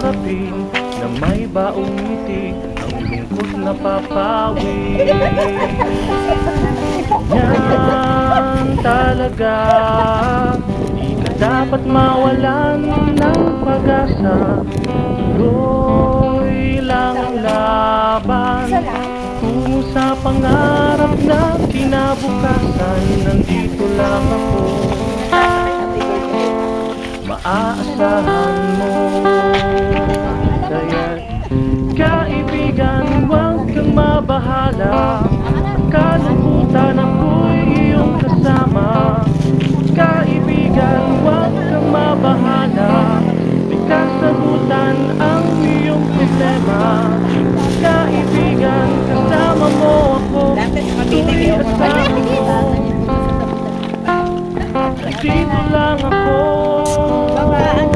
harapin na may baong ngiti, ang lungkot na papawi. Yan talaga, di na dapat mawalan ng pag-asa. Tuloy lang ang laban tungo sa pangarap na kinabukasan. Nandito lang ako, maaasahan mo.